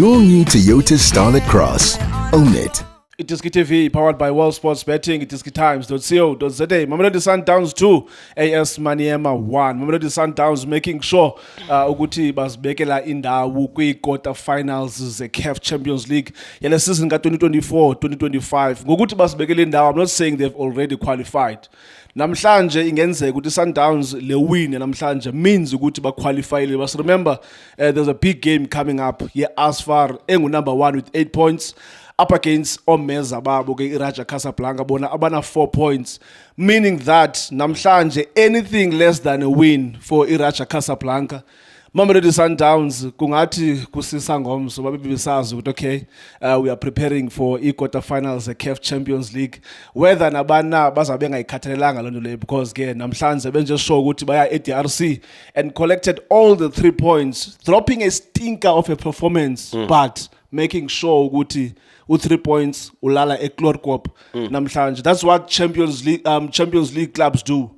your new Toyota Starlet Cross. Own it. iDiskiTV, powered by World Sports Betting, iDiskiTimes.co.za. Mamelodi Sundowns 2, AS Maniema 1. Mamelodi Sundowns making sure ukuthi bazibekela indawo kwi-quarter finals ze-CAF Champions League yale season ka-2024-2025. Ngokuthi bazibekele indawo, I'm not saying they've already qualified. Namhlanje ingenzeka ukuthi Sundowns le win namhlanje means ukuthi ba-qualifyile. But remember, there's a big game coming up. Asfar number 1 with 8 points. Up against Omeza Babo ke Raja Casablanca bona abana 4 points, meaning that namhlanje anything less than a win for Raja Casablanca, Mamelodi Sundowns kungathi kusisa ngomso babe bisazi ukuthi okay, we are preparing for quarterfinals CAF Champions League, whether nabana bazabe ngayikhathalelanga lonto leyo, because ke namhlanje benje show ukuthi baya eDRC and collected all the 3 points, dropping a stinker of a performance, but making sure ukuthi u3 points ulala eClorkop namhlanje. That's what Champions League clubs do,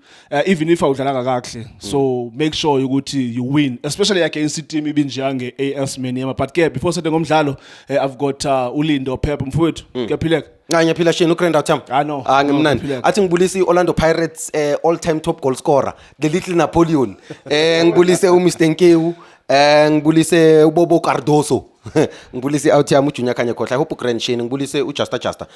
even if awudlalanga kahle. So make sure ukuthi you win, especially against the team ibinjange AS Maniema. But ke before setting ngomdlalo, I've got Lindo Pep mfowethu. Kuyaphileka? Ngiyaphila sheni ukrenda utham. No. Ngimnandi. Athi ngibulisi Orlando Pirates all-time top goal scorer, the little Napoleon. Ngibulise uMr Nkewu, ngibulise uBobo Cardoso. Ngibulise out here muJunior Kanye Khohla. I hope ukrenda Shane ngibulise uJusta.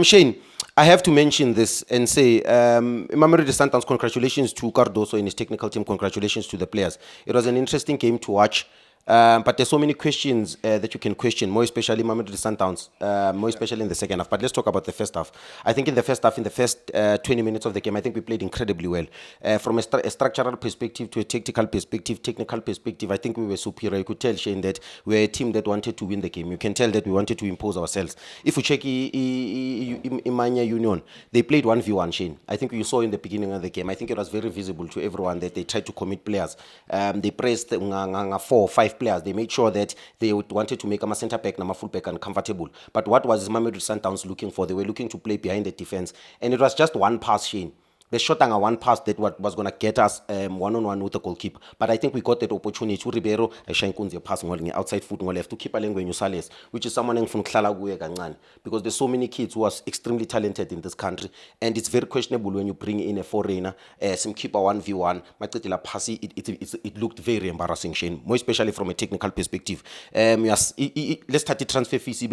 Shane, I have to mention this and say, Mamelodi Sundowns, congratulations to Cardoso and his technical team. Congratulations to the players. It was an interesting game to watch. But there's so many questions that you can question, more especially Mamelodi Sundowns, more especially in the second half. But let's talk about the first half. I think in the first half, in the first 20 minutes of the game, I think we played incredibly well. From a structural perspective to a tactical perspective, technical perspective, I think we were superior. You could tell, Shane, that we're a team that wanted to win the game. You can tell that we wanted to impose ourselves. If you check Imanya Union, they played 1v1, Shane. I think you saw in the beginning of the game, I think it was very visible to everyone that they tried to commit players. They pressed 4 or 5 players. They made sure that they wanted to make a center back, a full back, and comfortable. But what was Mamelodi Sundowns looking for? They were looking to play behind the defense, and it was just one pass, Shane. They shot on one pass that was going to get us one-on-one with the goalkeeper. But I think we got that opportunity. Ribeiro, Shankunzi pass outside foot left to keep a language Sales, which is someone from Klalaguye Gangan. Because there's so many kids who are extremely talented in this country, and it's very questionable when you bring in a foreigner, some keeper 1v1. It looked very embarrassing, Shane, more especially from a technical perspective. Let's start the transfer fee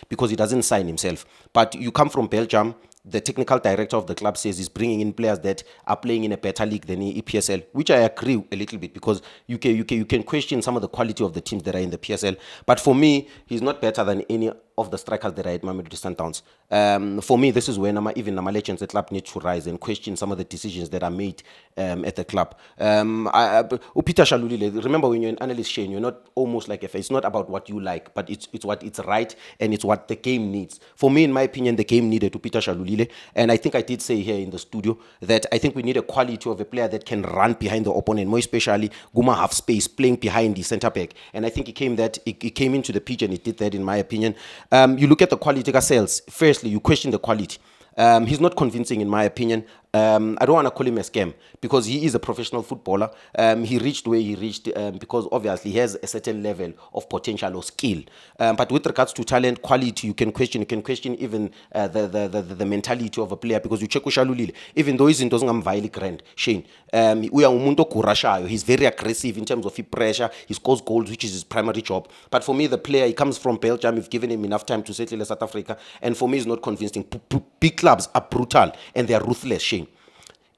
because he doesn't sign himself. But you come from Belgium. The technical director of the club says he's bringing in players that are playing in a better league than EPSL, which I agree a little bit, because you can question some of the quality of the teams that are in the PSL. But for me, he's not better than any of the strikers that are at Mamelodi Sundowns. For me, this is where even the legends at the club need to rise and question some of the decisions that are made at the club. Peter Shalulile, remember when you're an analyst, Shane, you're not almost like a face. It's not about what you like, but it's what it's right and it's what the game needs. For me, in my opinion, the game needed to Peter Shalulile, and I think I did say here in the studio that I think we need a quality of a player that can run behind the opponent, more especially Guma half space, playing behind the centre back. And I think he came into the pitch and he did that, in my opinion. You look at the quality of sales. Firstly, you question the quality. He's not convincing, in my opinion. I don't want to call him a scam because he is a professional footballer. He reached where he reached because obviously he has a certain level of potential or skill. But with regards to talent, quality, you can question even the mentality of a player, because you check Ushalulile, even though he's in Violent Grand, Shane, he's very aggressive in terms of his pressure. He scores goals, which is his primary job. But for me, the player, he comes from Belgium. We've given him enough time to settle in South Africa, and for me, it's not convincing. Big clubs are brutal and they are ruthless, Shane.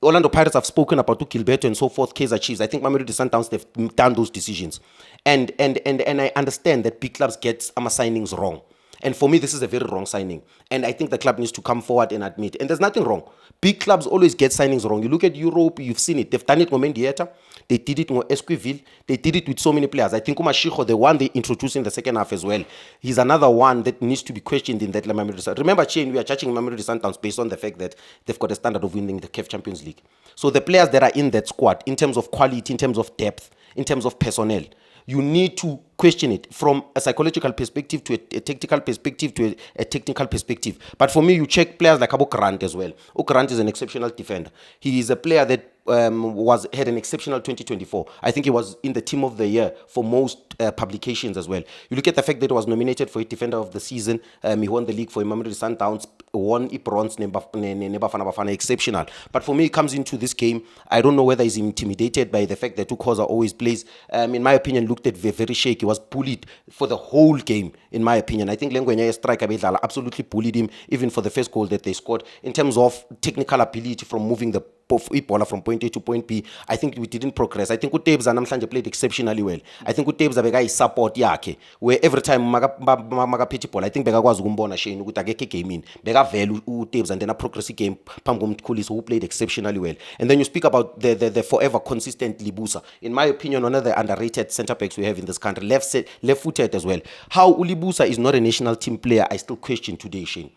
Orlando Pirates have spoken about Gilberto and so forth, Kaizer Chiefs. I think Mamelodi Sundowns, they've done those decisions. And I understand that big clubs get some signings wrong. And for me, this is a very wrong signing. And I think the club needs to come forward and admit. And there's nothing wrong. Big clubs always get signings wrong. You look at Europe, you've seen it. They've done it with Mendieta. They did it with Esquiville. They did it with so many players. I think Umashiho, the one they introduced in the second half as well, he's another one that needs to be questioned in that Mamelodi Sundowns. Remember, Shane, we are judging Mamelodi Sundowns based on the fact that they've got a standard of winning the CAF Champions League. So the players that are in that squad, in terms of quality, in terms of depth, in terms of personnel, you need to question it from a psychological perspective to a tactical perspective to a technical perspective. But for me, you check players like Abu Grant as well. Grant is an exceptional defender. He is a player that had an exceptional 2024. I think he was in the team of the year for most publications as well. You look at the fact that he was nominated for a defender of the season. He won the league for Mamelodi Sundowns, won bronze, Bafana, exceptional. But for me, he comes into this game. I don't know whether he's intimidated by the fact that Tukoza always plays. In my opinion, looked at very shaky. He was bullied for the whole game, in my opinion. I think Lengwenye striker absolutely bullied him, even for the first goal that they scored. In terms of technical ability from moving the ball from point A to point B, I think we didn't progress. I think Utebza namhlanje played exceptionally well. I think Utebza beka support yakhe, where every time maga pitch ball, I think bekakwazi ukumbona Shane ukuthi akekho gaming. Beka vele Utebza and then a progress game phambi komkhuliso who played exceptionally well. And then you speak about the forever consistent Libusa. In my opinion, one of the underrated centre backs we have in this country, left-footed as well. How Ulibusa is not a national team player, I still question today, Shane.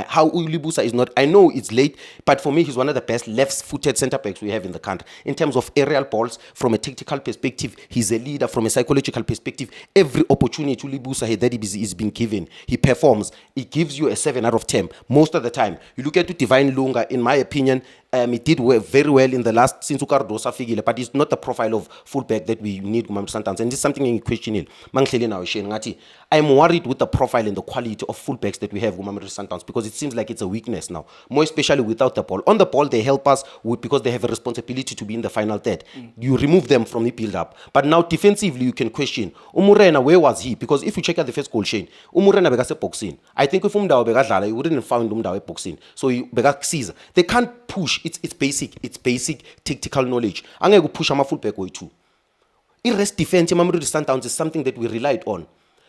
How Ulibusa is not, I know it's late, but for me, he's one of the best left-footed centre backs we have in the country. In terms of aerial balls, from a tactical perspective, he's a leader. From a psychological perspective, every opportunity Ulibusa that is being given, he performs. He gives you a 7 out of 10 most of the time. You look at Divine Lunga, in my opinion, he did very well in the last since Ukardosa figure, but it's not the profile of fullback that we need sometimes. And this is something in question. I'm worried with the profile and the quality of fullbacks that we have with Mamelodi Sundowns, because it seems like it's a weakness now, more especially without the ball. On the ball, they help us because they have a responsibility to be in the final third. You remove them from the build-up. But now defensively, you can question, Umurena, where was he? Because if you check out the first goal, Shane, Umurena begase boxing. I think if Umdawa begadlala, you wouldn't have found Umdawa boxing. So you begak Caesar. They can't push. It's basic tactical knowledge. Angeke push ama fullback way too. Rest defense, Mamelodi Sundowns is something that we relied on.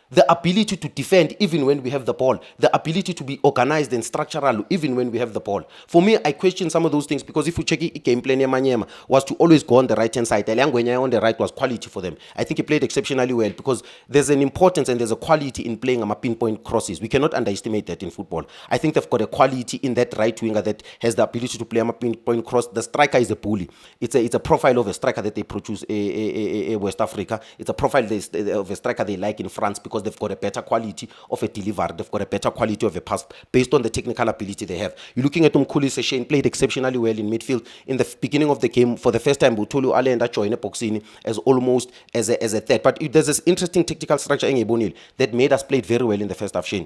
The ability to defend even when we have the ball. The ability to be organized and structural even when we have the ball. For me, I question some of those things, because if you check it, game plan Maniema was to always go on the right-hand side. Elangwenya on the right was quality for them. I think he played exceptionally well, because there's an importance and there's a quality in playing pinpoint crosses. We cannot underestimate that in football. I think they've got a quality in that right winger that has the ability to play a pinpoint cross. The striker is a bully. It's a profile of a striker that they produce in West Africa. It's a profile of a striker they like in France, because they've got a better quality of a delivery. They've got a better quality of a pass based on the technical ability they have. You're looking at Umkhulise Shane played exceptionally well in midfield. In the beginning of the game, for the first time, Butolu Alenda joined a boxing as almost as a third. But there's this interesting tactical structure in Ebonil that made us play very well in the first half, Shane.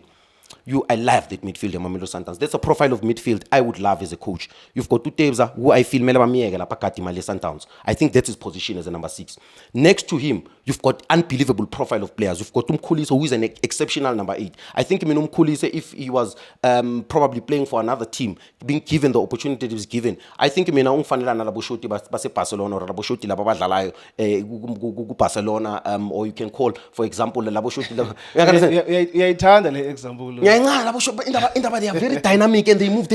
I love that midfield in Mamelodi Sundowns. That's a profile of midfield I would love as a coach. You've got Utebza, who I feel Sundowns. I think that's his position as a number 6. Next to him, you've got unbelievable profile of players. You've got Umkhulise, who is an exceptional number 8. I think Umkhulise, if he was probably playing for another team, being given the opportunity that he was given, I think Umfanela Laboshoti base Barcelona or Laboshoti Lababadlalayo Barcelona, or you can call, for example, Laboshoti. Example. They are very dynamic and they move.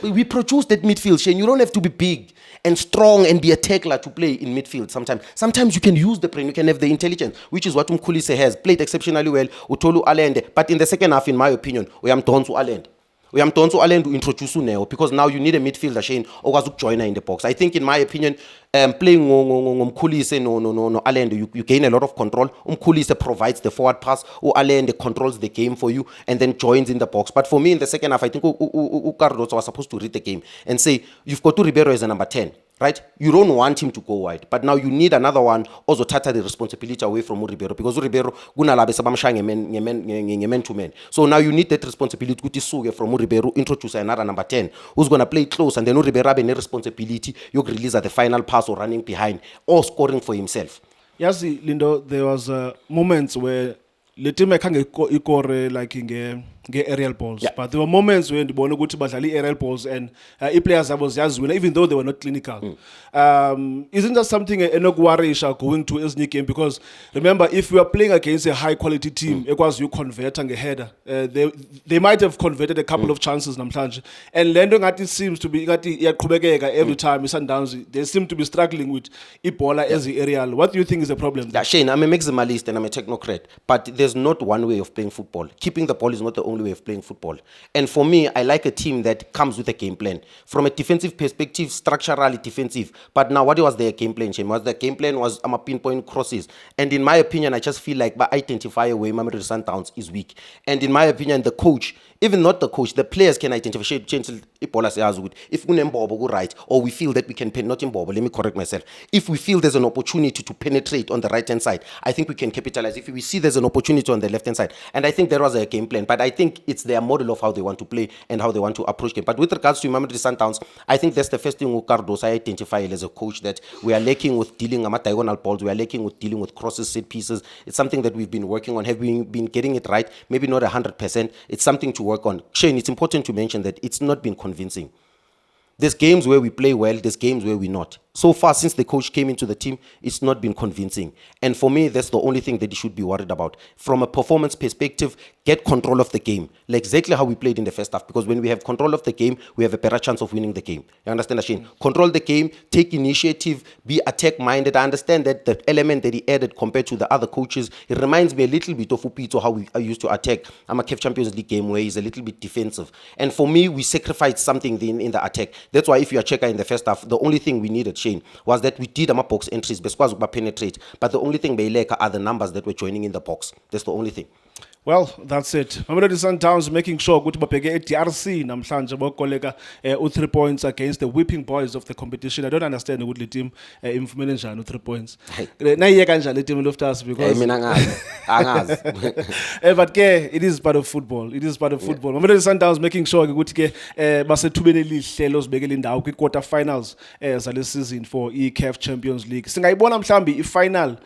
We produce that midfield, Shane. You don't have to be big and strong and be a tackler to play in midfield sometimes. Sometimes you can use the brain, you can have the intelligence, which is what Umkhulise has. Played exceptionally well, Utolu Alende. But in the second half, in my opinion, we am Tonsu Alende. We am Tonsu Alende to introduce Neo, because now you need a midfielder, Shane, or Wazuk joiner in the box. I think, in my opinion, playing Umkhulise no Alende, you gain a lot of control. Umkhulise provides the forward pass, or Alende controls the game for you and then joins in the box. But for me, in the second half, I think Cardoso was supposed to read the game and say, you've got Ribeiro as a number 10. Right? You don't want him to go wide, but now you need another one also tata the responsibility away from Ribeiro, because Ribeiro gunalabe sabamshaya man to man. So now you need that responsibility to suge from Ribeiro, introduce another number 10 who's going to play close, and then Ribeiro have a responsibility you release at the final pass or running behind or scoring for himself. Yes, Lindo, there was moments where the team can't like in aerial balls, yeah. But there were moments when the ball go to badly aerial balls and players was just winning, even though they were not clinical. Isn't that something Enoch Warish are going to Isni game? Because remember, if you are playing against a high quality team, it was you convert and a header. They might have converted a couple of chances, namhlanje. And Lendo Ngati seems to be every time Sundowns, they seem to be struggling with Ebola as the aerial. What do you think is the problem? Yeah, Shane, I'm a maximalist and I'm a technocrat, but there's not one way of playing football. Keeping the ball is not the only way of playing football. And for me, I like a team that comes with a game plan. From a defensive perspective, structurally defensive. But now, what was their game plan, Shane? The game plan was pinpoint crosses. And in my opinion, I just feel like by identify a way Mamelodi Sundowns is weak. And in my opinion, the coach, even not the coach, the players can identify change if we right, or we feel that we can not in let me correct myself. If we feel there's an opportunity to penetrate on the right hand side, I think we can capitalize. If we see there's an opportunity on the left hand side, and I think there was a game plan, but I think it's their model of how they want to play and how they want to approach game. But with regards to Mamelodi Sundowns, I think that's the first thing Cardos I identify as a coach, that we are lacking with dealing with diagonal balls, we are lacking with dealing with crosses, set pieces. It's something that we've been working on, have been getting it right, maybe not 100%. It's something to work on. Shane, it's important to mention that it's not been convincing. There's games where we play well, there's games where we're not. So far, since the coach came into the team, it's not been convincing. And for me, that's the only thing that he should be worried about. From a performance perspective, get control of the game. Like exactly how we played in the first half. Because when we have control of the game, we have a better chance of winning the game. You understand, Ashine? Control the game, take initiative, be attack-minded. I understand that the element that he added compared to the other coaches, it reminds me a little bit of Upito, how we used to attack. I'm a CAF Champions League game where he's a little bit defensive. And for me, we sacrificed something in the attack. That's why if you are checker in the first half, the only thing we needed, Shane, was that we did box entries, but penetrate. But the only thing they lack are the numbers that were joining in the box. That's the only thing. Well, that's it. Mamelodi Sundowns making sure ukuthi babheke eDRC namhlanje bokoleka 3 points against the whipping boys of the competition. I don't understand ukuthi le team imfumene njani 3 points. Nayiye kanjani le team Loftus because mina angazi. But ke it is part of football. It is part of football. Mamelodi Sundowns making sure ukuthi ke basethubeni elihle lozibekela indawo kwi quarter finals zale season for iCAF Champions League. Singayibona mhlambi ifinal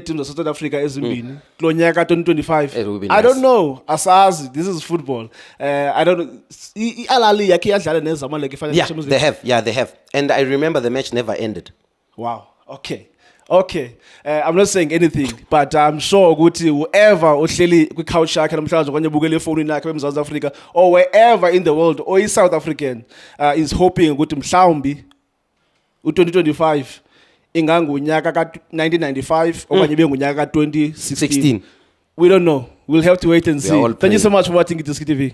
teams of South Africa ezimbini kulo nyaka 2025. I don't know, asazi, this is football. I don't know, iAlali yakhe yadlala nezamalek ifanele Champions League. They have. And I remember the match never ended. Wow. Okay. I'm not saying anything, but I'm sure ukuthi whoever ohleli kwi couch yakhe namhlanje okanye bukele ifoni yakhe eMzantsi Africa or wherever in the world or is South African is hoping ukuthi mhlawumbi u2025 ingangunyaka ka1995 okanye bengunyaka ka2016. We don't know. We'll have to wait and see. Thank you so much for watching iDiski TV.